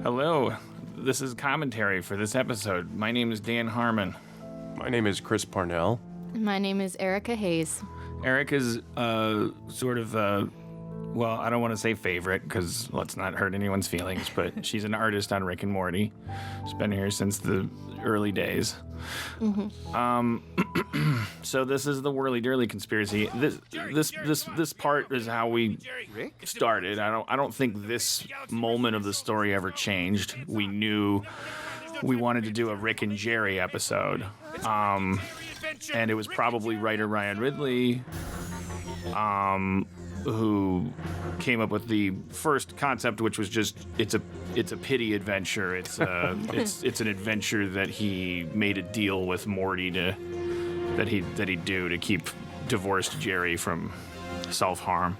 Hello, this is commentary for this episode. My name is Dan Harmon. My name is Chris Parnell. My name is Erica Hayes. Eric is sort of, well, I don't want to say favorite because let's not hurt anyone's feelings, but she's an artist on Rick and Morty. She's been here since the early days. Mm-hmm. So this is the Whirly Dirly conspiracy. This part is how we started. I don't think this moment of the story ever changed. We knew we wanted to do a Rick and Jerry episode. And it was probably writer Ryan Ridley who came up with the first concept, which was just it's a pity adventure. It's an adventure that he made a deal with Morty that he'd do to keep divorced Jerry from self-harm.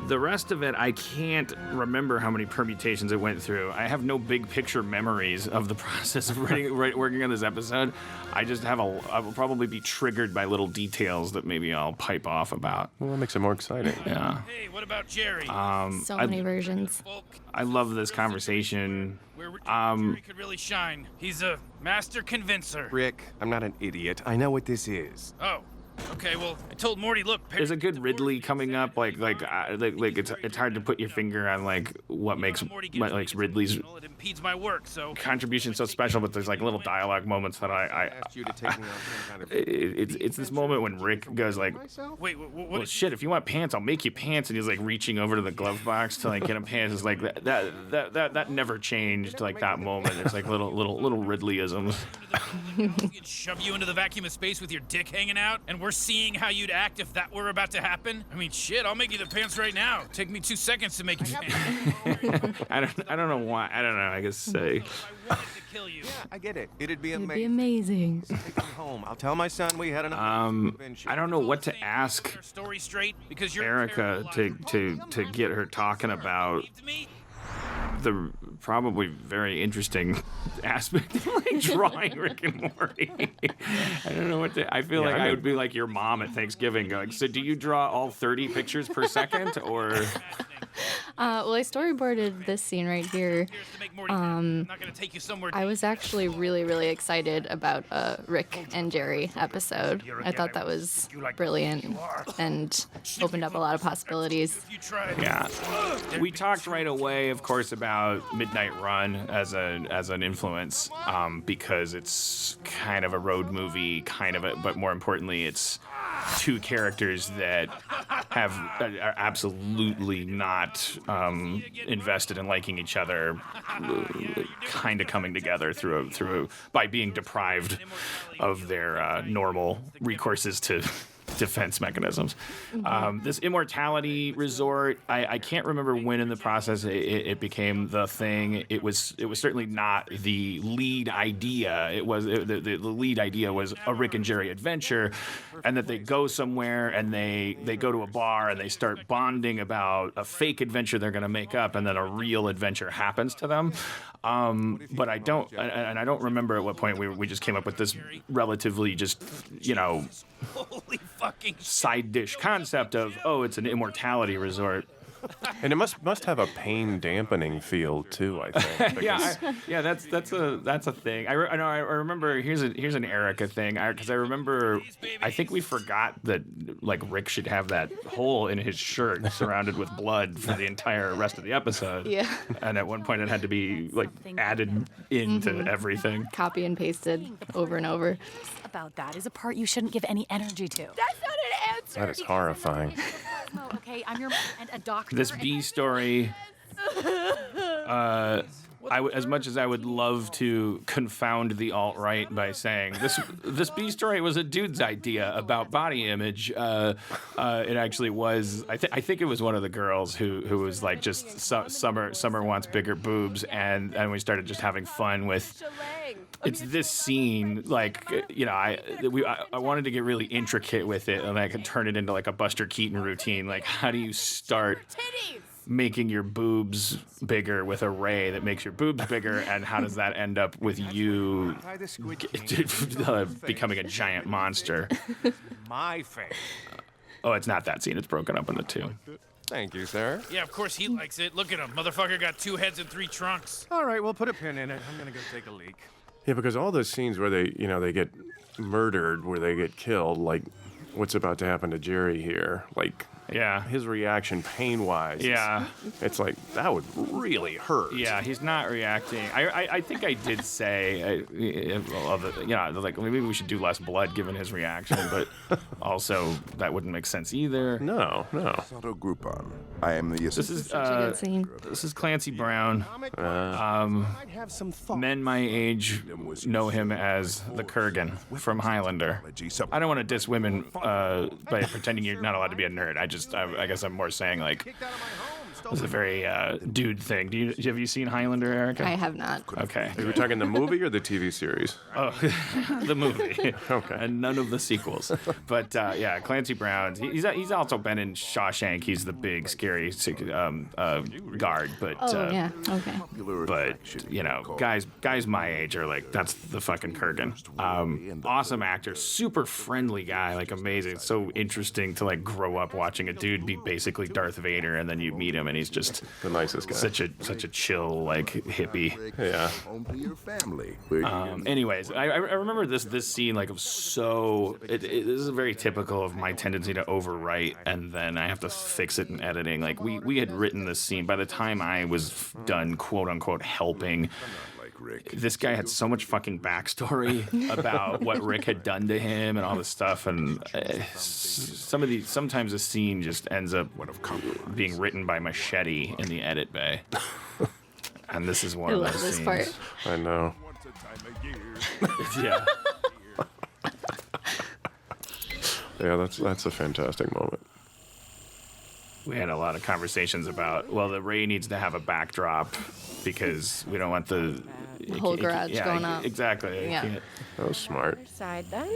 The rest of it, I can't remember how many permutations it went through. I have no big picture memories of the process of working on this episode. I just I will probably be triggered by little details that maybe I'll pipe off about. Well, that makes it more exciting. Yeah. Hey, what about Jerry? So many versions. I love this conversation. Where Jerry could really shine. He's a master convincer. Rick, I'm not an idiot. I know what this is. Oh. Okay, well, I told Morty, look, there's a good Ridley coming up, like it's hard to put your finger on like what makes Ridley's it impedes my work, so contribution so special, but there's like little dialogue moments that I asked you to take me on some kind of it's this moment when Rick goes like, wait, what? Well, shit, if you want pants, I'll make you pants, and he's like reaching over to the glove box to like get him pants. It's like that never changed. Like that moment, it's like little Ridleyisms. Shove you into the vacuum of space with your dick hanging out, and we're seeing how you'd act if that were about to happen. I mean, shit, I'll make you the pants right now. Take me 2 seconds to make you pants. I don't know why. I don't know. I guess say. I wanted to kill you. Yeah, I get it. It'd be It'd amazing. be amazing. Take me home. I'll tell my son we had enough adventure. I don't know what to ask Our story straight because you're Erica to get her talking about the probably very interesting aspect of like drawing Rick and Morty. I don't know what to. I feel like I would be like your mom at Thanksgiving, going, "So do you draw all 30 pictures per second, or?" Well, I storyboarded this scene right here. I was actually really, really excited about a Rick and Jerry episode. I thought that was brilliant and opened up a lot of possibilities. Yeah, we talked right away, of course, about Midnight Run as an influence because it's kind of a road movie, but more importantly, it's two characters that are absolutely not invested in liking each other, kind of coming together by being deprived of their normal recourses to defense mechanisms. This immortality resort, I can't remember when in the process it became the thing. It was certainly not the lead idea. The lead idea was a Rick and Jerry adventure, and that they go somewhere and they go to a bar and they start bonding about a fake adventure they're going to make up, and then a real adventure happens to them. But I don't remember at what point we just came up with this relatively just, Holy fucking side dish concept of, it's an immortality resort. And it must have a pain dampening feel too, I think. Because that's a thing. I remember here's an Erica thing, because I remember I think we forgot that like Rick should have that hole in his shirt surrounded with blood for the entire rest of the episode. Yeah. And at one point it had to be like added into everything. Copy and pasted over and over. About that is a part you shouldn't give any energy to. That's not an answer. that is horrifying. Okay, I'm your mom and a doctor. This B story, as much as I would love to confound the alt-right by saying this B story was a dude's idea about body image, it actually was. I think it was one of the girls who was like just Summer wants bigger boobs, and we started just having fun with. It's this scene, like, I wanted to get really intricate with it, and I could turn it into like a Buster Keaton routine. Like, how do you start making your boobs bigger with a ray that makes your boobs bigger, and how does that end up with you becoming a giant monster? My face. Oh, it's not that scene. It's broken up into two. Thank you, sir. Yeah, of course he likes it. Look at him. Motherfucker got 2 heads and 3 trunks. All right, we'll put a pin in it. I'm gonna go take a leak. Yeah, because all those scenes where they, they get murdered, where they get killed, like what's about to happen to Jerry here, like Yeah. his reaction pain-wise. Yeah. It's like, that would really hurt. Yeah, he's not reacting. I think I did say, like maybe we should do less blood given his reaction, but also that wouldn't make sense either. No. Soto Groupon. I am the This is Such a good scene. this is Clancy Brown. Might have some thought. Men my age know him as the Kurgan from Highlander. I don't want to diss women by pretending you're not allowed to be a nerd. I guess I'm more saying like Kicked out of my home. it's a very dude thing. Have you seen Highlander, Erica? I have not. Okay. Are we talking the movie or the TV series? Oh, the movie. Okay. And none of the sequels. But yeah, Clancy Brown. He's also been in Shawshank. He's the big scary guard. But Oh, yeah. Okay. but guys my age are like, that's the fucking Kurgan. Awesome actor, super friendly guy, like amazing. So interesting to like grow up watching a dude be basically Darth Vader, and then you meet him and he's just The nicest guy. such a chill like hippie. Yeah. Home to your family. Anyways, I remember this scene like this is very typical of my tendency to overwrite and then I have to fix it in editing. Like we had written this scene by the time I was done quote unquote helping. This guy had so much fucking backstory about what Rick had done to him and all this stuff, and sometimes a scene just ends up being written by Machete in the edit bay. And this is one I of love those this scenes. part. I know. Yeah. Yeah, that's a fantastic moment. We had a lot of conversations about, well, the Ray needs to have a backdrop because we don't want the whole garage going up. Exactly. Yeah. That was smart. Side then.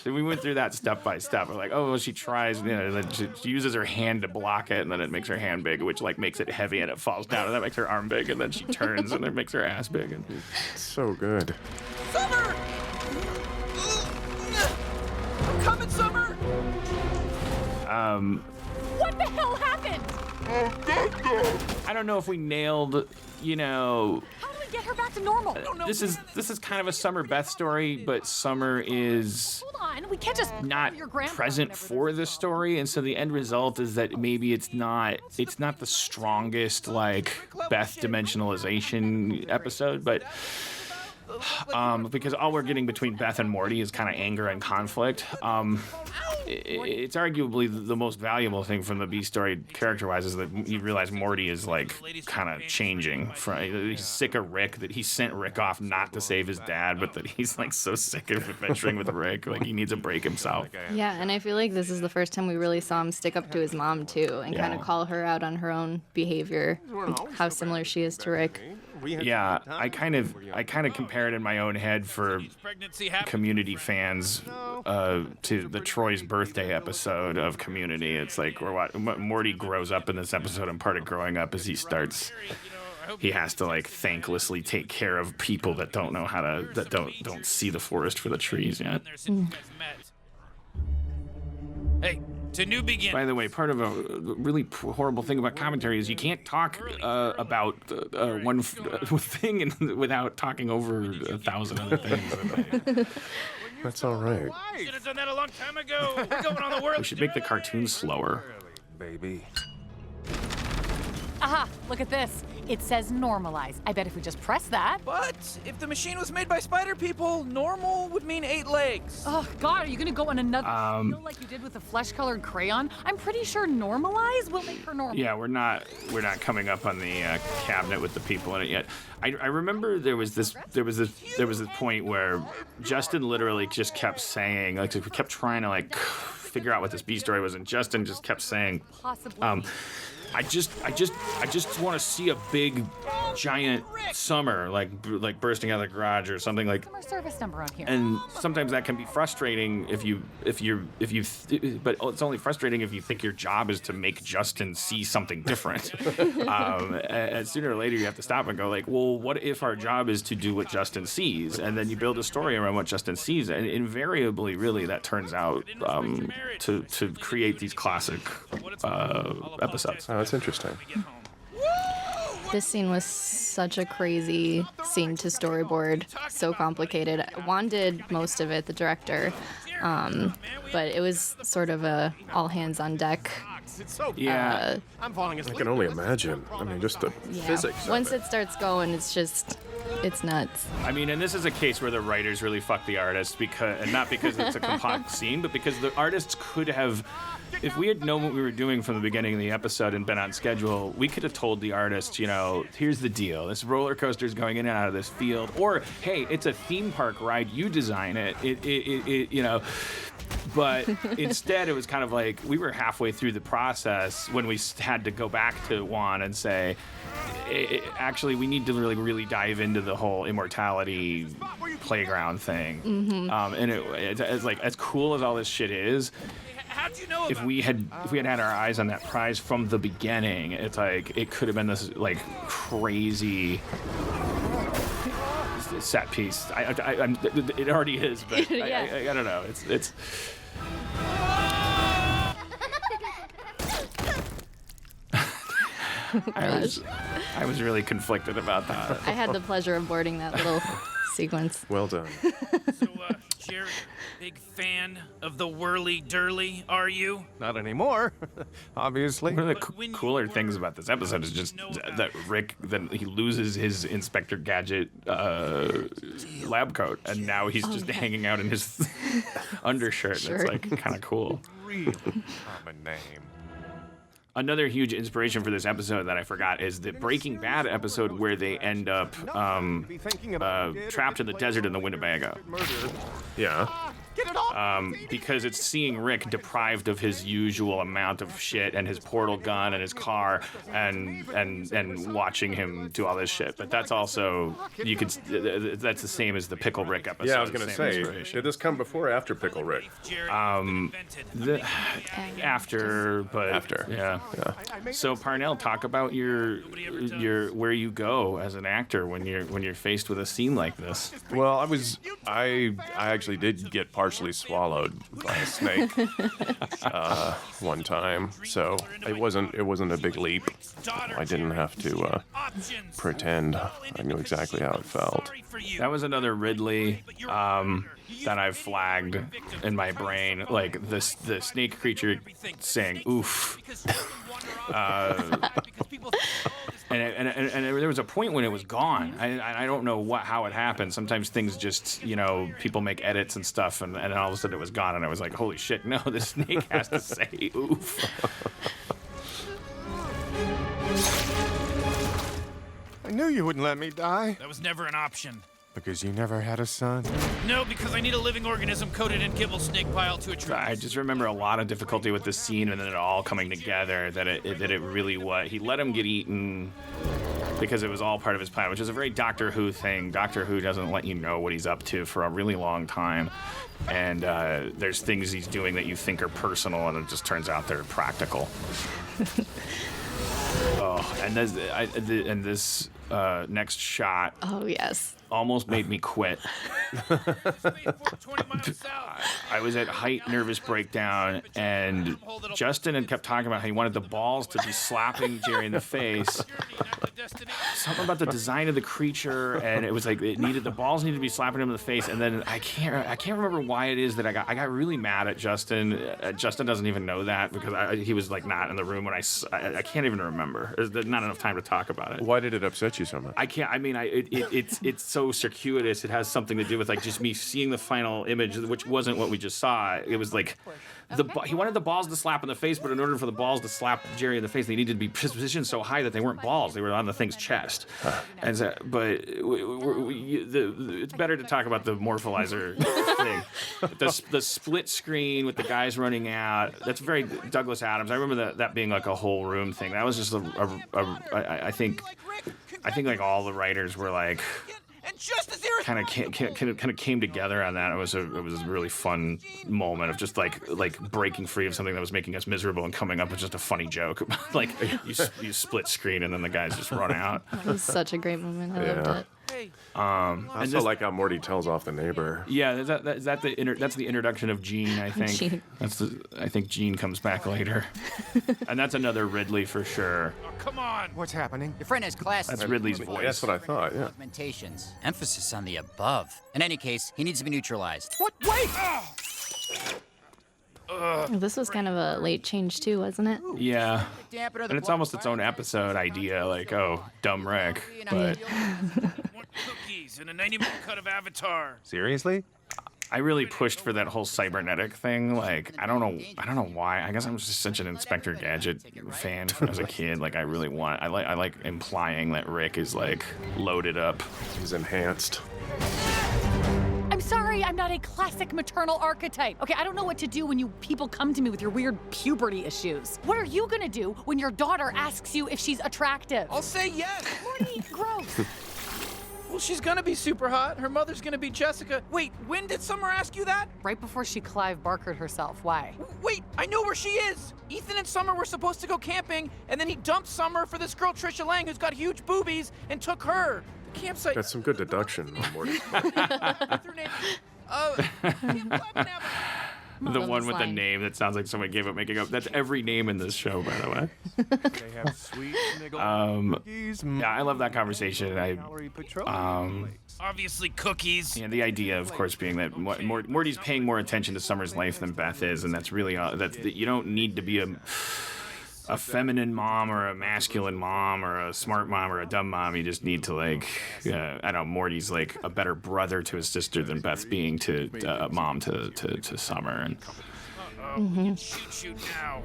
So we went through that step by step. We're like, oh, well, she tries, then she uses her hand to block it, and then it makes her hand big, which like makes it heavy, and it falls down, and that makes her arm big, and then she turns, and it makes her ass big. And So good. Summer! I'm coming, Summer! What the hell happened? I don't know if we nailed, How do we get her back to normal? this is kind of a Summer Beth story, but Summer is Hold on, we can't just not your grandpa present whenever for the story, and so the end result is that maybe it's not the strongest like Beth dimensionalization episode, but because all we're getting between Beth and Morty is kind of anger and conflict. It's arguably the most valuable thing from the B story character-wise is that you realize Morty is like kind of changing. He's sick of Rick, that he sent Rick off not to save his dad, but that he's like so sick of adventuring with Rick, like he needs a break himself. Yeah, and I feel like this is the first time we really saw him stick up to his mom too, and kind of call her out on her own behavior, and how similar she is to Rick. Yeah, I kind of compared in my own head for Community fans to the Troy's birthday episode of Community. It's like Morty grows up in this episode, and part of growing up is he has to like thanklessly take care of people that don't know how to don't see the forest for the trees yet. Hey, to new begin. By the way, part of a really horrible thing about commentary is you can't talk about one thing without talking over 1,000 other things. That's all right. Should have done that a long time ago. We're going on the world. We should make the cartoon slower. Baby. Aha, look at this. It says normalize. I bet if we just press that. But if the machine was made by spider people, normal would mean 8 legs. Oh, God, are you gonna go on another feel like you did with the flesh-colored crayon? I'm pretty sure normalize will make her normal. Yeah, we're not coming up on the cabinet with the people in it yet. I remember there was this point where Justin literally just kept saying, like, we kept trying to like figure out what this B story was, and Justin just kept saying, Possibly. I just want to see a big, giant summer like bursting out of the garage or something like. Customer service number on here. And sometimes that can be frustrating but it's only frustrating if you think your job is to make Justin see something different. And sooner or later you have to stop and go like, well, what if our job is to do what Justin sees? And then you build a story around what Justin sees, and invariably, really, that turns out to create these classic episodes. Oh, that's interesting. This scene was such a crazy scene to storyboard, so complicated. Juan did most of it, the director, but it was sort of a all hands on deck. Yeah. I'm falling I asleep. can only imagine. I mean, just the Yeah. physics. Once of it starts going, it's nuts. I mean, and this is a case where the writers really fuck the artists and not because it's a complex scene, but because the artists could have, if we had known what we were doing from the beginning of the episode and been on schedule, we could have told the artists, here's the deal. This roller coaster is going in and out of this field, or hey, it's a theme park ride. You design it. But instead, it was kind of like we were halfway through the process when we had to go back to Juan and say, actually, we need to really dive into the whole immortality playground thing. Mm-hmm. And it's like, as cool as all this shit is, How'd you know if we had our eyes on that prize from the beginning, it's like it could have been this like crazy set piece. It already is, but Yeah. I don't know. It's. I was really conflicted about that. I had the pleasure of boarding that little sequence. Well done. So, Jerry, big fan of the whirly durly, are you? Not anymore, obviously. One of the cooler things about this episode is just that Rick, then he loses his Inspector Gadget lab coat, and now he's just hanging out in his undershirt. Shirt. It's like kind of cool. Real common name. Another huge inspiration for this episode that I forgot is the Breaking Bad episode where they end up Be thinking about trapped in the desert in the Winnebago. murder. Yeah. Get it off! Because it's seeing Rick deprived of his usual amount of shit and his portal gun and his car and watching him do all this shit. But that's also that's the same as the Pickle Rick episode. Yeah, I was gonna same say, inspiration. did this come before or after Pickle Rick? Jerry invented. After. Yeah. So Parnell, talk about your where you go as an actor when you're faced with a scene like this. Well, I actually did get partially swallowed by a snake one time, so it wasn't a big leap. I didn't have to pretend. I knew exactly how it felt. That was another Ridley that I've flagged in my brain, like the snake creature saying "oof." And there was a point when it was gone. I don't know how it happened. Sometimes things just, people make edits and stuff, and all of a sudden it was gone, and I was like, holy shit, no, the snake has to say oof. I knew you wouldn't let me die. That was never an option. Because you never had a son. No, because I need a living organism coated in kibble snake pile to attract. I just remember a lot of difficulty with the scene and then it all coming together, that it really was. He let him get eaten because it was all part of his plan, which is a very Doctor Who thing. Doctor Who doesn't let you know what he's up to for a really long time. And there's things he's doing that you think are personal, and it just turns out they're practical. And this next shot Oh, yes. almost made me quit. I was at height nervous breakdown, and Justin had kept talking about how he wanted the balls to be slapping Jerry in the face. Something about the design of the creature, and it was like the balls needed to be slapping him in the face. And then I can't remember why it is that I got really mad at Justin. Justin doesn't even know that because he was like not in the room when I can't even remember. There's not enough time to talk about it. Why did it upset you so much? I can't. I mean, it's so so circuitous. It has something to do with like just me seeing the final image, which wasn't what we just saw. It was like he wanted the balls to slap in the face, but in order for the balls to slap Jerry in the face, they needed to be positioned so high that they weren't balls; they were on the thing's chest. And so, but it's better to talk about the morphalizer thing. The split screen with the guys running out. That's very Douglas Adams. I remember that being like a whole room thing. That was just I think like all the writers were like kind of came together on that. It was a really fun moment of just like breaking free of something that was making us miserable and coming up with just a funny joke. Like you split screen and then the guys just run out. That was such a great moment. I loved it. I also like how Morty tells off the neighbor. Yeah, that's the introduction of Gene, I think. Gene. I think Gene comes back later. And that's another Ridley for sure. Oh, come on. What's happening? Your friend has classes. That's Ridley's voice. That's what I thought, yeah. Augmentations. Emphasis on the above. In any case, he needs to be neutralized. What? Wait! This was kind of a late change too, wasn't it? Yeah. Dampener the And it's blood almost its own episode idea, like, oh, dumb Rick. But Want cookies and a 90-minute cut of Avatar. Seriously? I really pushed for that whole cybernetic thing. Like, I don't know why. I guess I'm just such an Inspector Gadget fan as a kid. Like, I like implying that Rick is like loaded up. He's enhanced. I'm sorry, I'm not a classic maternal archetype. Okay, I don't know what to do when you people come to me with your weird puberty issues. What are you gonna do when your daughter asks you if she's attractive? I'll say yes. Morty, gross. Well, she's gonna be super hot. Her mother's gonna be Jessica. Wait, when did Summer ask you that? Right before she Clive Barkered herself. Why? Wait, I know where she is. Ethan and Summer were supposed to go camping, and then he dumped Summer for this girl Trisha Lang who's got huge boobies and took her. The campsite. That's some good deduction, Morty. What's her name? The love one this with the line. name that sounds like someone gave up making up. That's every name in this show, by the way. They have sweet cookies. Yeah, I love that conversation. Obviously, cookies. Yeah, the idea, of course, being that Morty's paying more attention to Summer's life than Beth is, and that's really you don't need to be a feminine mom or a masculine mom or a smart mom or a dumb mom. You just need to I don't know. Morty's like a better brother to his sister than Beth being to a mom to Summer. And Shoot now.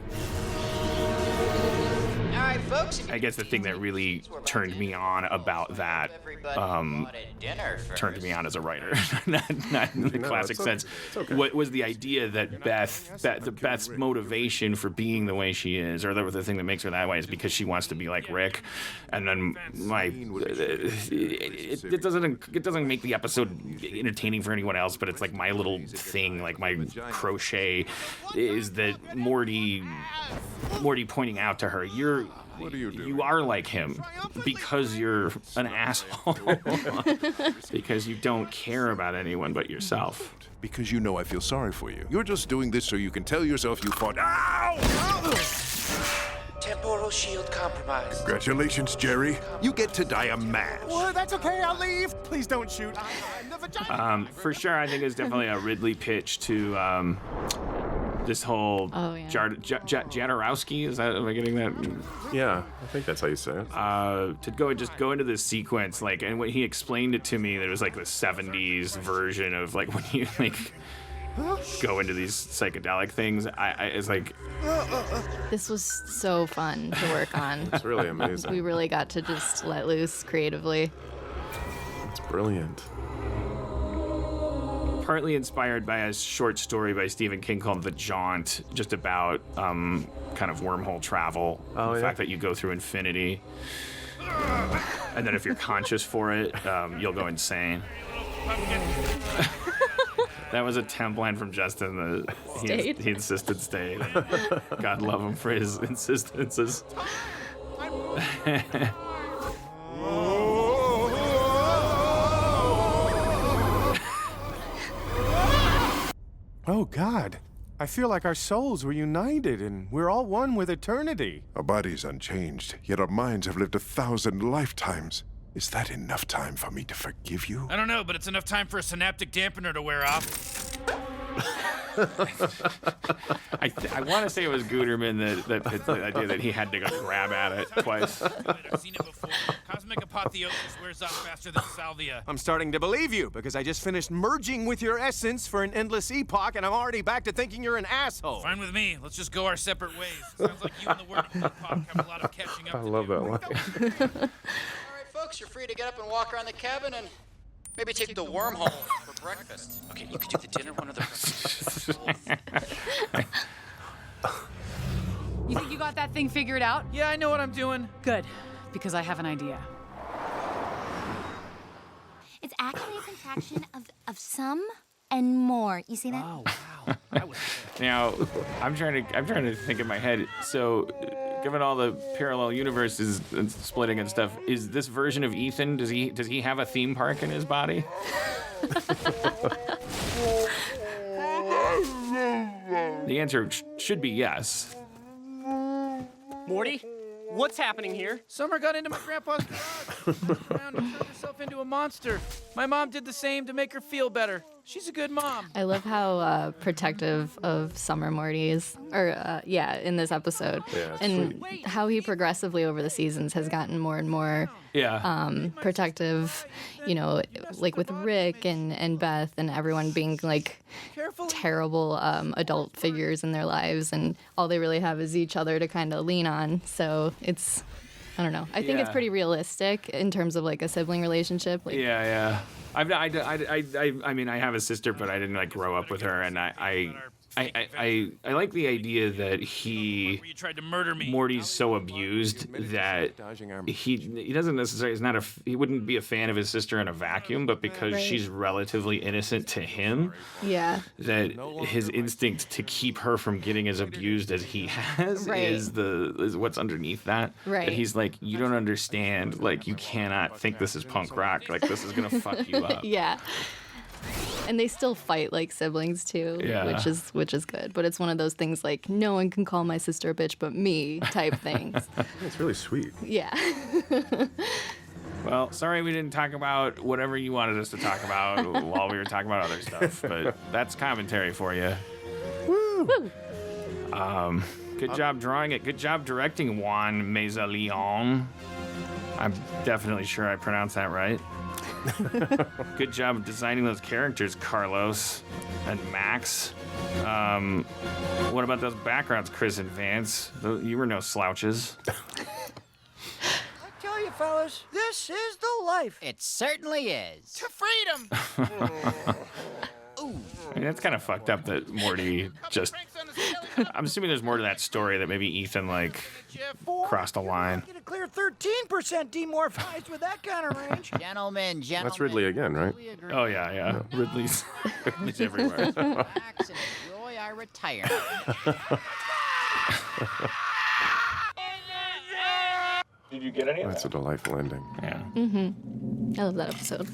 All right, folks. I guess the thing that really turned me on about that turned me on as a writer, not in the classic sense. What was the idea that Beth's motivation for being the way she is, or the thing that makes her that way, is because she wants to be like Rick, and then it doesn't make the episode entertaining for anyone else, but it's like my little thing, like my crochet, is that Morty pointing out to her, What are you doing? you are like him because you're an asshole. Because you don't care about anyone but yourself. Because you know I feel sorry for you. You're just doing this so you can tell yourself you fought. Ow! Temporal shield compromised. Congratulations, Jerry. You get to die a man. Well, that's okay. I'll leave. Please don't shoot. I'm the vagina. For sure, I think it's definitely a Ridley pitch to this whole Jadorowski. Is that, am I getting that? Yeah, I think that's how you say it. To go into this sequence, like, and when he explained it to me, that it was like the 70s version of like when you like go into these psychedelic things. It's like This was so fun to work on. It's really amazing. We really got to just let loose creatively. It's brilliant. partly inspired by a short story by Stephen King called The Jaunt, just about kind of wormhole travel. The fact that you go through infinity. And then if you're conscious for it, you'll go insane. That was a temp line from Justin. He insisted stayed. God love him for his insistences. Oh, God. I feel like our souls were united and we're all one with eternity. Our bodies unchanged, yet our minds have lived 1,000 lifetimes. Is that enough time for me to forgive you? I don't know, but it's enough time for a synaptic dampener to wear off. I want to say it was Guterman that pitched the idea that he had to go grab at it twice. I've seen it before. Cosmic Cosmic apotheosis wears off faster than salvia. I'm starting to believe you, because I just finished merging with your essence for an endless epoch, and I'm already back to thinking you're an asshole. Fine with me. Let's just go our separate ways. Sounds like you and the word of epoch have a lot of catching up I to love do. that line. All right, folks, you're free to get up and walk around the cabin and maybe take the wormhole for breakfast. Okay, you could do the dinner one of the You think you got that thing figured out? Yeah, I know what I'm doing. Good, because I have an idea. It's actually a contraction of some and more. You see that? Oh, wow. That was Now, I'm trying to think in my head. So, given all the parallel universes and splitting and stuff, is this version of Ethan, does he have a theme park in his body? The answer should be yes. Morty, what's happening here? Summer got into my grandpa's garage. Around and turned herself into a monster. My mom did the same to make her feel better. She's a good mom. I love how protective of Summer Morty is, in this episode, Yeah, and how he progressively over the seasons has gotten more and more protective. You know, like with Rick and Beth and everyone being like terrible adult figures in their lives, and all they really have is each other to kind of lean on. So it's, I don't know. I think it's pretty realistic in terms of like a sibling relationship. Like, I mean, I have a sister, but I didn't like grow up with her, and I like the idea that You tried to murder me. Morty's so abused that he doesn't necessarily he wouldn't be a fan of his sister in a vacuum, but because she's relatively innocent to him, that his instinct to keep her from getting as abused as he has is what's underneath that. Right. That he's like, you don't understand, like you cannot think this is punk rock, like this is gonna fuck you up. Yeah. And they still fight like siblings too, which is good. But it's one of those things like no one can call my sister a bitch but me type things. It's really sweet. Yeah. Well, sorry we didn't talk about whatever you wanted us to talk about while we were talking about other stuff, but that's commentary for you. Woo! Good job drawing it. Good job directing, Juan Meza Leon. I'm definitely sure I pronounced that right. Good job designing those characters, Carlos and Max. What about those backgrounds, Chris and Vance? You were no slouches. I tell you, fellas, this is the life. It certainly is. To freedom. I mean, that's kind of fucked up that Morty just... I'm assuming there's more to that story that maybe Ethan, like, crossed a line. Get a clear 13% demorphized with that kind of range. Gentlemen. That's Ridley again, right? Oh, yeah. Ridley's everywhere. Relax and enjoy our retirement. Did you get any of that? That's a delightful ending. Yeah. Mm-hmm. I love that episode.